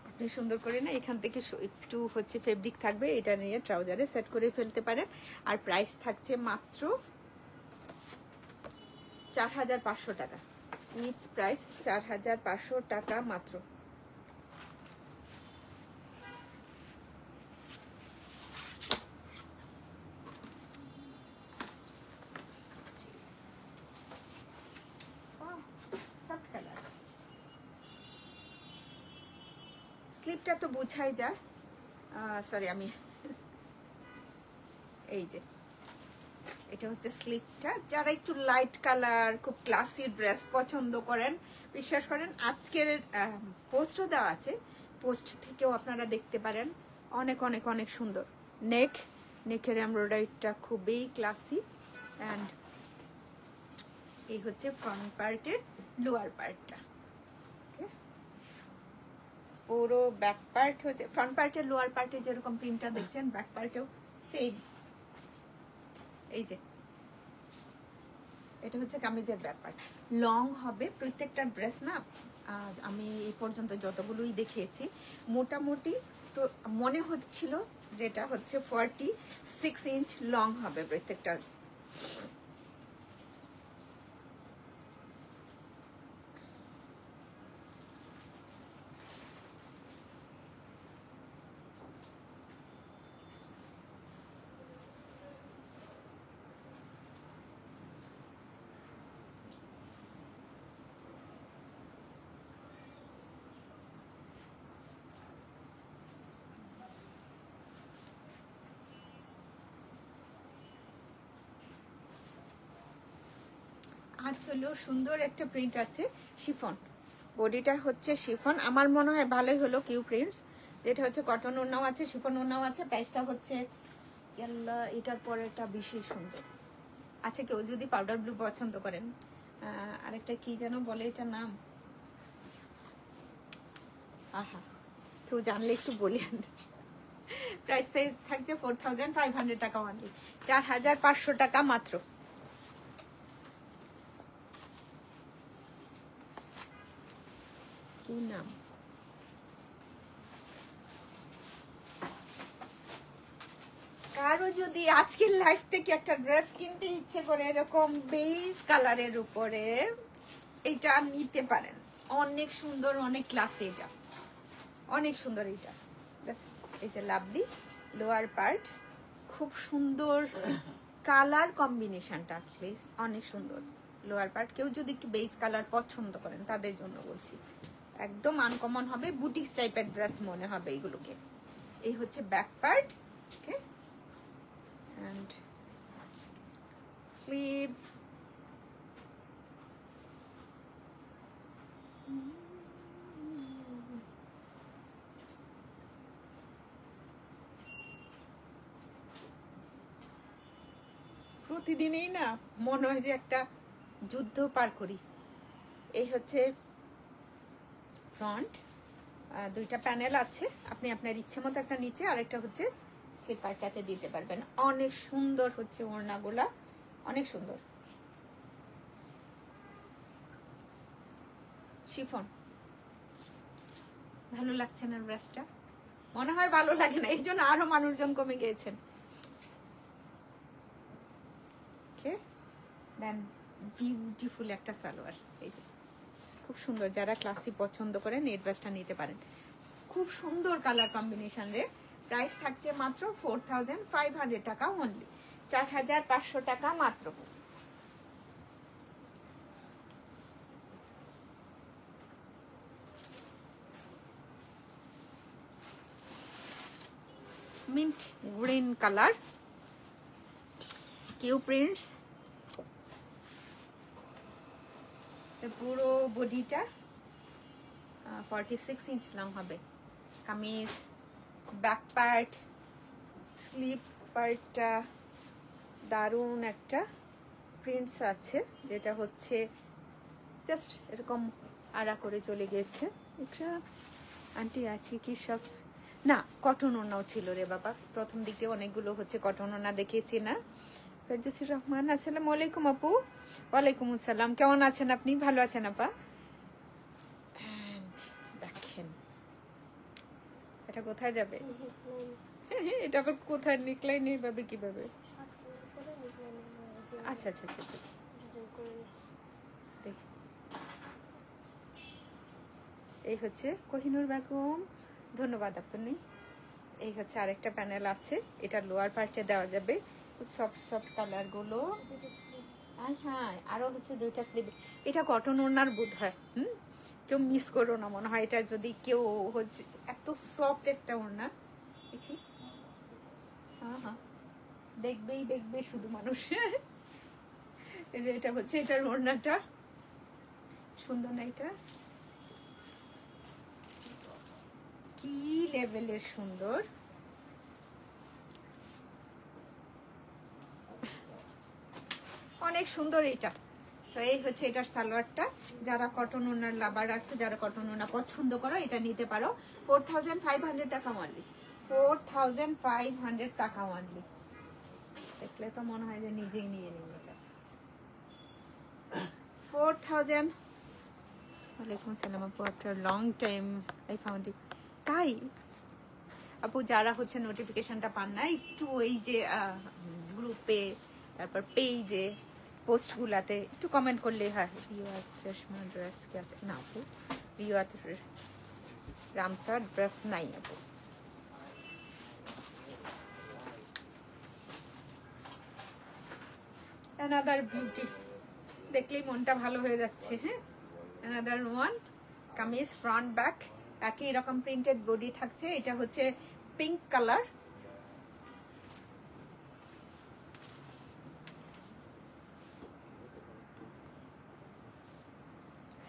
আপনি সুন্দর করে না এখান থেকে একটু হচ্ছে ফেব্রিক থাকবে, এটা নিয়ে ট্রাউজারে সেট করে ফেলতে পারেন। আর প্রাইস থাকছে মাত্র 4500 টাকা, ইচ প্রাইস 4500 টাকা মাত্র। স্লিপটা তো বোঝাই যায়, সরি আমি এই যে এটা হচ্ছে স্লিপটা। যারা একটু লাইট কালার খুব ক্লাসি ড্রেস পছন্দ করেন, বিশ্বাস করেন আজকের পোস্টও দেওয়া আছে, পোস্ট থেকেও আপনারা দেখতে পারেন, অনেক অনেক অনেক সুন্দর। নেকের এমব্রয়ডারিটা খুবই ক্লাসি। অ্যান্ড এই হচ্ছে ফ্রন্ট পার্টের লোয়ার পার্টটা, পুরো ব্যাক পার্ট হচ্ছে ফ্রন্ট পার্টের লোয়ার পার্টে যেরকম প্রিন্টটা দেখছেন, ব্যাক পার্টেও সেম। এই যে এটা হচ্ছে কামিজের ব্যাক পার্ট, লং হবে প্রত্যেকটা ড্রেস না। আমি এই পর্যন্ত যতগুলোই দেখিয়েছি মোটামুটি তো মনে হচ্ছিল যেটা হচ্ছে 46 ইঞ্চ লং হবে প্রত্যেকটা। আঁচলও সুন্দর একটা প্রিন্ট আছে, শিফন, বডিটা হচ্ছে শিফন। আমার মনে হয় ভালোই হলো কিউ প্রিন্টস, যেটা হচ্ছে কটন ওড়নাও আছে, শিফন ওড়নাও আছে। প্রাইসটা হচ্ছে এটার পরেটা বেশি সুন্দর আছে। কেউ যদি পাউডার ব্লু পছন্দ করেন, আরেকটা কি যেন বলে এটা নাম, আহা কেউ জানলে একটু বলেন। প্রাইস থাকছে 4500 টাকা অনলি, 4500 টাকা মাত্র। কি নাম? কারো যদি আজকের লাইফ থেকে একটা ড্রেস কিনতে ইচ্ছে করে এরকম বেজ কালারের উপরে, এটা নিতে পারেন, অনেক সুন্দর, অনেক ক্লাসি, এটা অনেক সুন্দর। এটা এই যে লাভলি লোয়ার পার্ট, খুব সুন্দর কালার কম্বিনেশনটা, প্লিজ অনেক সুন্দর। লোয়ার পার্ট কেউ যদি একটু বেজ কালার পছন্দ করেন তাদের জন্য বলছি, একদম আনকমন হবে, বুটিক্স টাইপের ড্রেস মনে হবে এগুলোকে। এই হচ্ছে back part, okay, and sleeve. প্রতিদিনই না মনে হয় যে একটা যুদ্ধ পার করি। এই হচ্ছে ফ্রন্ট, দুইটা প্যানেল আছে, আপনি আপনার ইচ্ছে মতো একটা নিচে আর একটা হচ্ছে স্লিপারটাতে দিতে পারবেন। অনেক সুন্দর হচ্ছে ওড়নাগুলা, অনেক সুন্দর। শিফন ভালো লাগছে না ড্রেসটা? মনে হয় ভালো লাগে না, এই জন্য আরো মানুষজন কমে গিয়েছেন। দেন বিউটিফুল একটা সালোয়ার, এই যে খুব সুন্দর। যারা ক্লাসি পছন্দ করেন এই ড্রেসটা নিতে পারেন। খুব সুন্দর কালার কম্বিনেশন রে। প্রাইস থাকছে মাত্র 4500 টাকা অনলি, 4500 টাকা মাত্র। Mint green colour, cute prints, পুরো বডিটা 46 ইঞ্চ লং হবে। কামিজ, ব্যাক পার্ট, স্লিপ পার্টটা দারুণ একটা প্রিন্টস আছে, যেটা হচ্ছে জাস্ট এরকম আড়া করে চলে গেছে। একটা আন্টি আছে কি সব, না কটন ওড়নাও ছিল রে বাবা, প্রথম দিকে অনেকগুলো হচ্ছে কটন ওড়না দেখিয়েছি না। ফেরদৌসী রহমান, আসসালামু আলাইকুম আপু। ওয়ালাইকুম আসসালাম, কেমন আছেন আপনি? ভালো আছেন আপা? দেখেন এটা কোথায় যাবে? এটা আবার কোথায় নেকলাইন এইভাবে কিভাবে? আচ্ছা আচ্ছা আচ্ছা আচ্ছা, দেখি। এই হচ্ছে কোহিনুর বেগম, ধন্যবাদ আপনি। এই হচ্ছে আরেকটা প্যানেল আছে, এটা লোয়ার পার্টে দেওয়া যাবে। সফট সফট কালার গুলো, হ্যাঁ আরো হচ্ছে দুইটা স্লিভ। এটা কটন ওড়নার বোধ হয়, কেউ মিস করো না, মনে হয় এটা যদি কেউ হচ্ছে এত সফট একটা ওড়না। দেখি, হ্যাঁ হ্যাঁ দেখবেই দেখবে শুধু মানুষ। এই যে এটা হচ্ছে এটার ওড়নাটা, সুন্দর না? এটা কি লেভেলের সুন্দর, অনেক সুন্দর এটা। সো এই হচ্ছে এটার সালোয়ারটা। যারা কটন ওড়নার লাভার আছে, যারা কটন ওড়না পছন্দ করো, এটা নিতে পারো। 4500 টাকা অনলি, 4500 টাকা অনলি। দেখলে তো মনে হয় যে নিজেই নিয়ে নিন এটা। 4000। ওয়ালাইকুম আসসালাম আপু, after long time I found it. তাই আপু, যারা হচ্ছে নোটিফিকেশনটা পান না, একটু এই যে গ্রুপে, তারপর পেজে, পোস্টগুলাতে একটু কমেন্ট করলে হয়। রিওয়াত চশমা ড্রেস কি আছে? না আপু, রিওয়াত রামসার ড্রেস নাই আপু। অ্যানাদার বিউটি, দেখলেই মনটা ভালো হয়ে যাচ্ছে। হ্যাঁ, another one kameez, front back একই রকম প্রিন্টেড বডি থাকছে। এটা হচ্ছে পিঙ্ক কালার,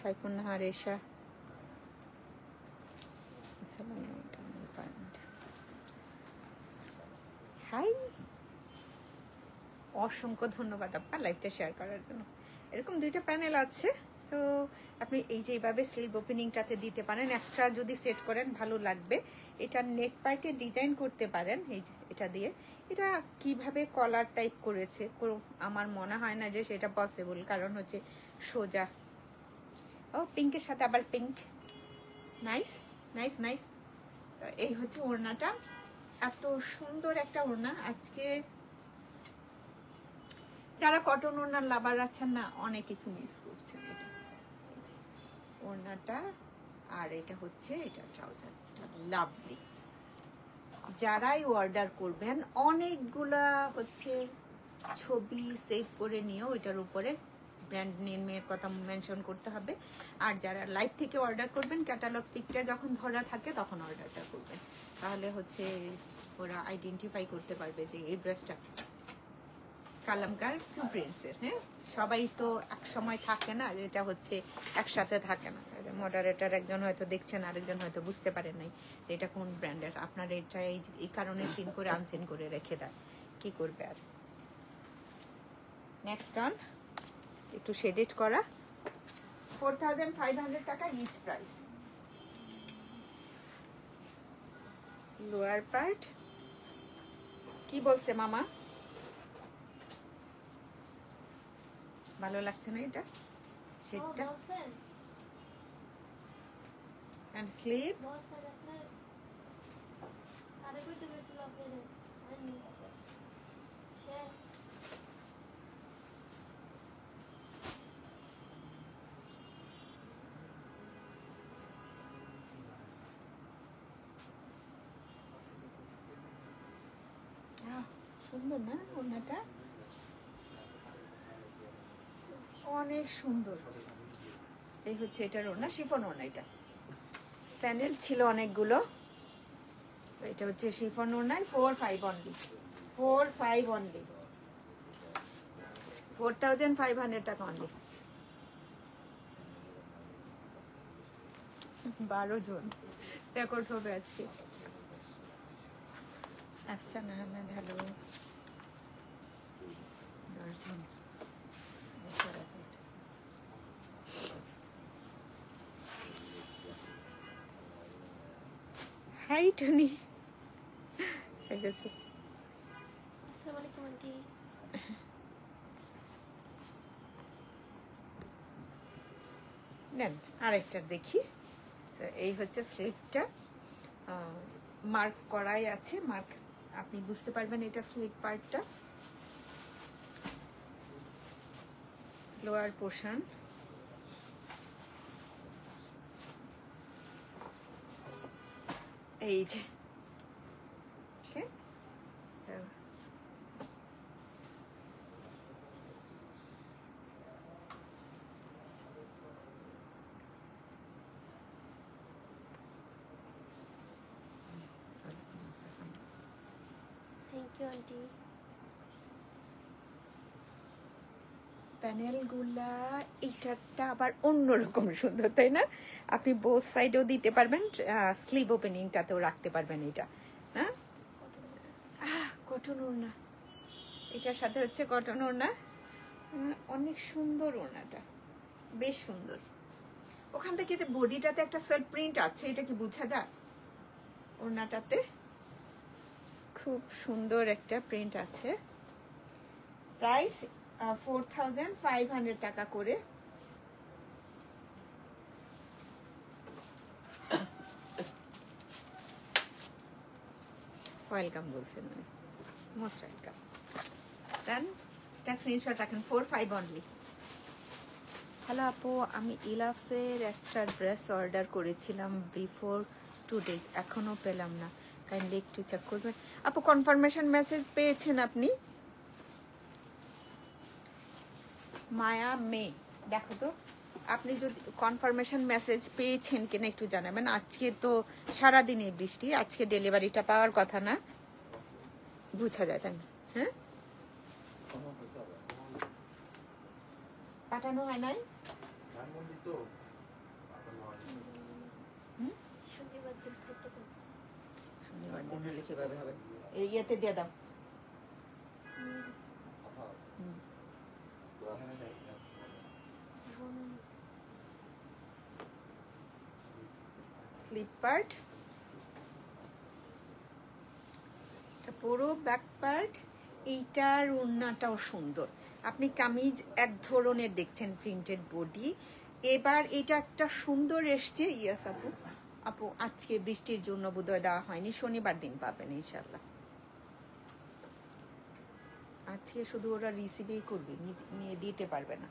সাইফুন্নাহার এশা, হাই, অসংখ্য ধন্যবাদ আপনার লাইভটা শেয়ার করার জন্য। এরকম দুইটা প্যানেল আছে, সো আপনি এই যে এইভাবে স্লিভ ওপেনিংটাতে দিতে পারেন। এক্সট্রা যদি সেট করেন ভালো লাগবে। এটা নেক পার্টে ডিজাইন করতে পারেন, এই যে এটা দিয়ে। এটা কিভাবে কলার টাইপ করেছে আমার মনে হয় না যে সেটা পসিবল, কারণ হচ্ছে সোজা। ও পিঙ্কের সাথে আবার পিঙ্ক, নাইস নাইস নাইস। এই হচ্ছে ওড়নাটা, এত সুন্দর একটা ওড়না। আজকে যারা কটন ওড়নার লাভার আছেন না, অনেক কিছু মিস করছেন। এটা ওড়নাটা, আর এটা হচ্ছে এটা ট্রাউজারটা, লাভলি। যারাই অর্ডার করবেন অনেকগুলা হচ্ছে ছবি সেভ করে নিয়েও ওইটার উপরে ব্র্যান্ড নেমের কথা মেনশন করতে হবে। আর যারা লাইভ থেকে অর্ডার করবেন ক্যাটালগ পিকটা যখন ধরা থাকে তখন অর্ডারটা করবেন, তাহলে হচ্ছে ওরা আইডেন্টিফাই করতে পারবে যে এই ড্রেসটা কালামকার প্রিন্টসের। হ্যাঁ, সবাই তো এক সময় থাকে না, এটা হচ্ছে একসাথে থাকে না। মডারেটর একজন হয়তো দেখছেন, আরেকজন হয়তো বুঝতে পারেন নাই এটা কোন ব্র্যান্ডের। আপনার এটা এই কারণে সিন করে আনসিন করে রেখে দেয়, কি করবে আর। নেক্সট অন একটু শেডেড করা 4500 টাকা ইচ প্রাইস। লোয়ার পার্ট কি বলছে মামা? ভালো লাগছে না এটা শেডটা? এন্ড স্লিভ সুন্দর না ওড়নাটা? অনেক সুন্দর। এই হচ্ছে এটার ওড়না, শিফন ওড়না। এটা প্যানেল ছিল অনেকগুলো, এটা হচ্ছে শিফন ওড়নায় 45 অনলি, 45 অনলি, 4500 টাকা অনলি। 12 জন রেকর্ড হবে আজকে। আফসান আহমেদ হ্যালো। 10 জন। হাই টুনি। আসসালামু আলাইকুম আন্টি। নেন আরেকটা দেখি। এই হচ্ছে স্লিভটা, মার্ক করাই আছে, মার্ক আপনি বুঝতে পারবেন এটা স্লিভ পার্টটা। লোয়ার পোর্শন এই যে, okay. So thank you aunty. প্যানেলগুলা এইটাটা আবার অন্যরকম সুন্দর, তাই না? আপনি বোথ সাইডেও দিতে পারবেন, স্লিভ ওপেনিংটাতেও রাখতে পারবেন এটা। হ্যাঁ, কটন ওড়না, এটার সাথে হচ্ছে কটন ওড়না। অনেক সুন্দর ওড়নাটা, বেশ সুন্দর। ওখান থেকে বডিটাতে একটা সেলফ প্রিন্ট আছে, এটা কি বোঝা যায়? ওড়নাটাতে খুব সুন্দর একটা প্রিন্ট আছে। প্রাইস 4500 টাকা করে। ওয়েলকাম বলছেন, মানে মোস্ট ওয়েলকাম। দেন এটা স্ক্রিনশট রাখেন, 45 অনলি। হ্যালো আপু, আমি ইলাফের একটা ড্রেস অর্ডার করেছিলাম বিফোর 2 days, এখনো পেলাম না, কাইন্ডলি একটু চেক করবেন। আপু কনফার্মেশন মেসেজ পেয়েছেন আপনি? মায়া মে, দেখো তো আপনি যদি কনফার্মেশন মেসেজ পেয়েছেন কিনা একটু জানাবেন। আজকে তো সারাদিনই বৃষ্টি, আজকে ডেলিভারিটা পাওয়ার কথা না, বুঝা যায় তাই না? হ্যাঁ, পাঠানো হয় নাই? শনিবার দিন খাইতে পারবো। শনিবার দিন হলে কিভাবে হবে? এই ইয়েতে দিয়ে দাও। স্লিপ পার্ট, পুরো ব্যাক পার্ট, এইটার ওড়নাটাও সুন্দর। আপনি কামিজ এক ধরনের দেখছেন, প্রিন্টেড বডি। এবার এটা একটা সুন্দর এসছে। ইয়েস আপু, আপু আজকে বৃষ্টির জন্য বোধহয় দেওয়া হয়নি, শনিবার দিন পাবেন ইনশাল্লাহ। আজকে শুধু ওরা রিসিভই করবে, নিয়ে দিতে পারবে না।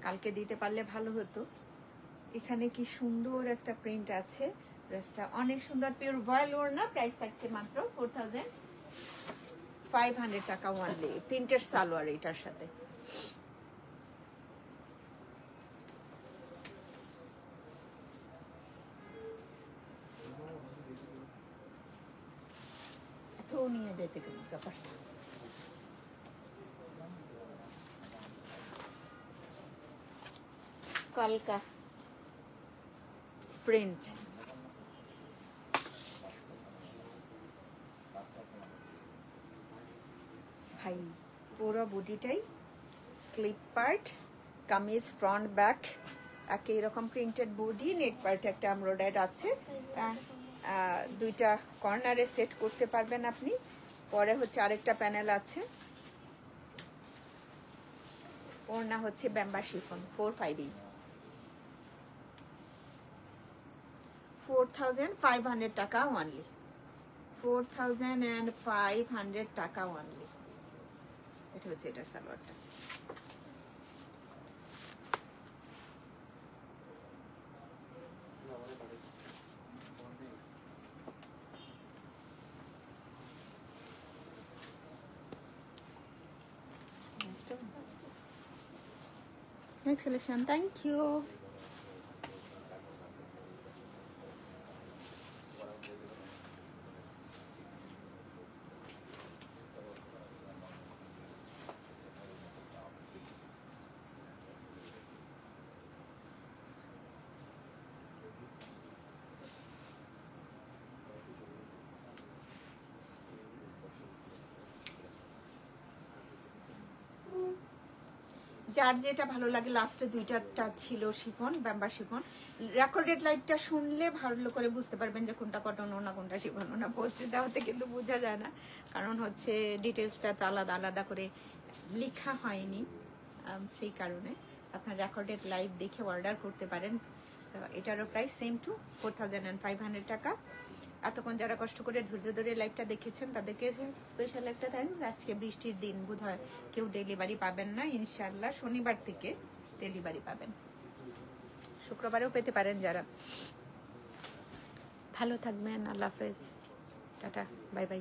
কালকে দিতে পারলে ভালো হতো। এখানে কি সুন্দর একটা প্রিন্ট আছে, ড্রেসটা অনেক সুন্দর, পিওর ভয়েল ওড়না, প্রাইস থাকছে মাত্র 4500 টাকা ওয়ানলি। প্রিন্টেড সালোয়ার এটার সাথে। এত নিয়ে যেতে কেন ব্যাপারটা। কালকা প্রিন্ট, হাই পুরো বডিটাই slip part, kameez front back একই রকম প্রিন্টেড বডি, নেক পার্ট একটা এমব্রয়ডারি আছে, দুইটা কর্নারে সেট করতে পারবেন আপনি। পরে হচ্ছে আরেকটা প্যানেল আছে। ওড়না হচ্ছে ব্যাম্বা শিফন 4500 টাকা ওয়ানলি। 4500 টাকা ওয়ানলি। এটা হচ্ছে এটার সালোয়ারটা। Nice collection, thank you. যার যেটা ভালো লাগে, লাস্টে দুইটা ছিল শিফন, ব্যাম্বা শিফন। রেকর্ডেড লাইভটা শুনলে ভালো করে বুঝতে পারবেন যে কোনটা কটন না কোনটা শিফন না। পোস্টে দেওয়াতে কিন্তু বোঝা যায় না, কারণ হচ্ছে ডিটেলসটা তো আলাদা আলাদা করে লেখা হয়নি, সেই কারণে আপনার রেকর্ডেড লাইভ দেখে অর্ডার করতে পারেন। এটারও প্রাইস সেম টু 4500 টাকা। এতক্ষণ যারা কষ্ট করে ধৈর্য ধরে লাইভটা দেখেছেন তাদেরকে স্পেশাল একটা থ্যাঙ্কস। আজকে বৃষ্টির দিন, বোধহয় কেউ ডেলিভারি পাবেন না, ইনশাল্লাহ শনিবার থেকে ডেলিভারি পাবেন, শুক্রবারেও পেতে পারেন যারা। ভালো থাকবেন, আল্লাহ হাফেজ, টাটা, বাই বাই।